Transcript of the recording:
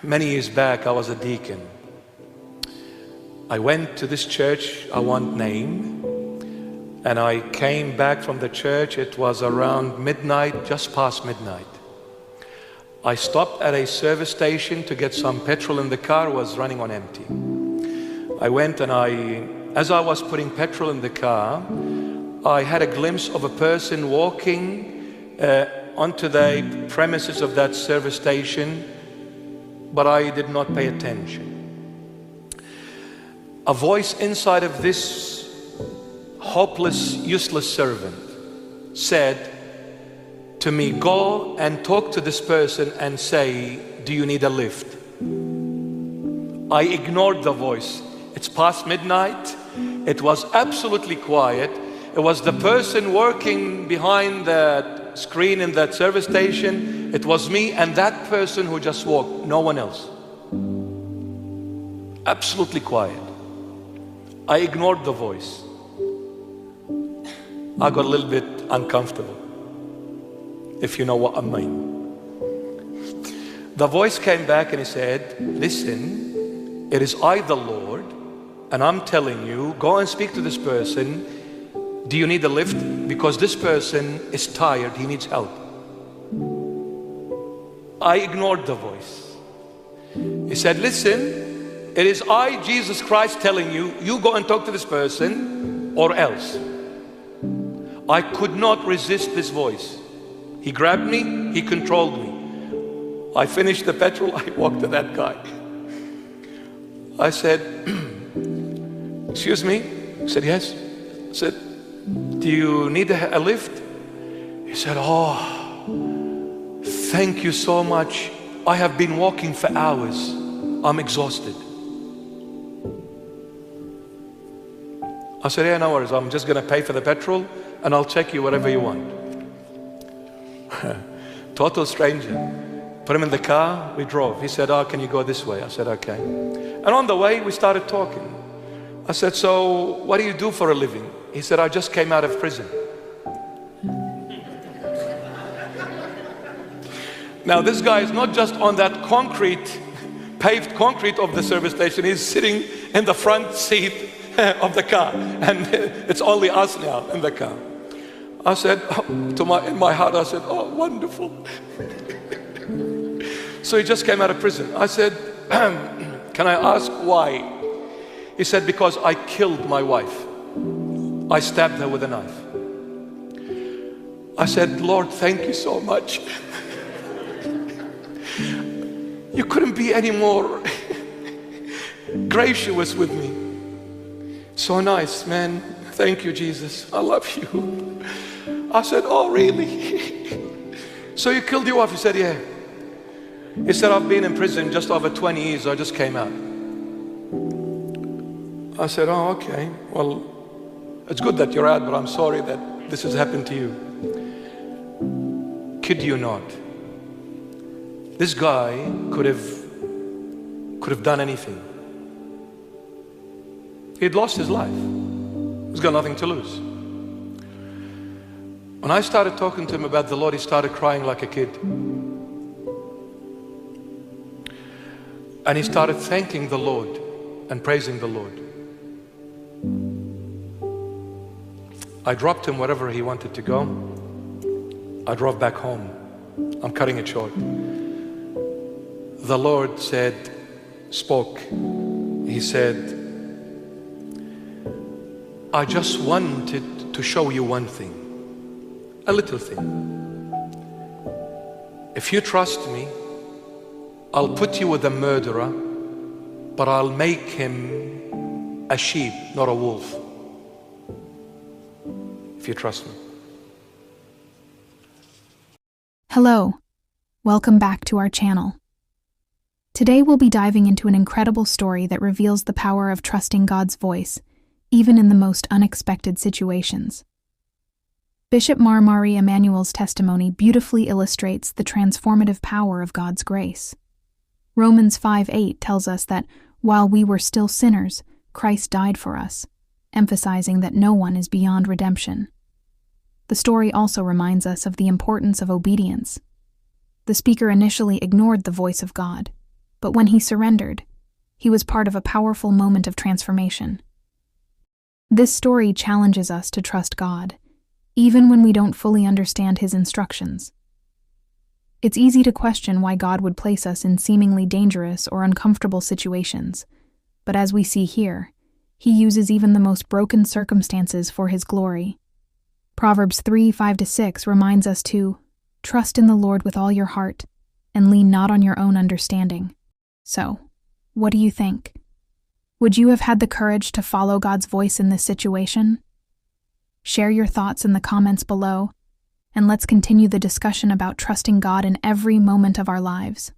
Many years back, I was a deacon. I went to this church, I won't name, and I came back from the church. It was around midnight, just past midnight. I stopped at a service station to get some petrol in the car. It was running on empty. I went and as I was putting petrol in the car, I had a glimpse of a person walking onto the premises of that service station, but I did not pay attention. A voice inside of this hopeless, useless servant said to me, "Go and talk to this person and say, do you need a lift?" I ignored the voice. It's past midnight. It was absolutely quiet. It was the person working behind that screen in that service station. It was me and that person who just walked, no one else. Absolutely quiet. I ignored the voice. I got a little bit uncomfortable, if you know what I mean. The voice came back and he said, "Listen, it is I, the Lord, and I'm telling you, go and speak to this person. Do you need a lift? Because this person is tired, he needs help." I ignored the voice. He said, "Listen, it is I, Jesus Christ, telling you, you go and talk to this person or else." I could not resist this voice. He grabbed me, he controlled me. I finished the petrol, I walked to that guy. I said, "Excuse me?" He said, "Yes." I said, "Do you need a lift?" He said, "Oh, thank you so much. I have been walking for hours. I'm exhausted." I said, "Yeah, no worries. I'm just going to pay for the petrol and I'll check you whatever you want." Total stranger. Put him in the car, we drove. He said, "Oh, can you go this way?" I said, "Okay." And on the way, we started talking. I said, "So what do you do for a living?" He said, "I just came out of prison." Now this guy is not just on that paved concrete of the service station. He's sitting in the front seat of the car, and it's only us now in the car. I said, in my heart, I said, "Oh, wonderful." So he just came out of prison. I said, "Can I ask why?" He said, "Because I killed my wife. I stabbed her with a knife." I said, "Lord, thank you so much." You couldn't be any more gracious with me. So nice, man. Thank you, Jesus. I love you. I said, "Oh, really?" "So you killed your wife?" He said, "Yeah." He said, "I've been in prison just over 20 years. I just came out." I said, "Oh, okay. Well, it's good that you're out, but I'm sorry that this has happened to you." Kid you not. This guy could have done anything. He'd lost his life. He's got nothing to lose. When I started talking to him about the Lord, he started crying like a kid. And he started thanking the Lord and praising the Lord. I dropped him wherever he wanted to go. I drove back home. I'm cutting it short. The Lord spoke. He said, "I just wanted to show you one thing, a little thing. If you trust me, I'll put you with a murderer, but I'll make him a sheep, not a wolf. If you trust me." Hello, welcome back to our channel. Today we'll be diving into an incredible story that reveals the power of trusting God's voice, even in the most unexpected situations. Bishop Marmari Emmanuel's testimony beautifully illustrates the transformative power of God's grace. Romans 5:8 tells us that while we were still sinners, Christ died for us, emphasizing that no one is beyond redemption. The story also reminds us of the importance of obedience. The speaker initially ignored the voice of God, But when he surrendered, he was part of a powerful moment of transformation. This story challenges us to trust God, even when we don't fully understand his instructions. It's easy to question why God would place us in seemingly dangerous or uncomfortable situations, but as we see here, he uses even the most broken circumstances for his glory. Proverbs 3:5-6 reminds us to trust in the Lord with all your heart and lean not on your own understanding. So, what do you think? Would you have had the courage to follow God's voice in this situation? Share your thoughts in the comments below, and let's continue the discussion about trusting God in every moment of our lives.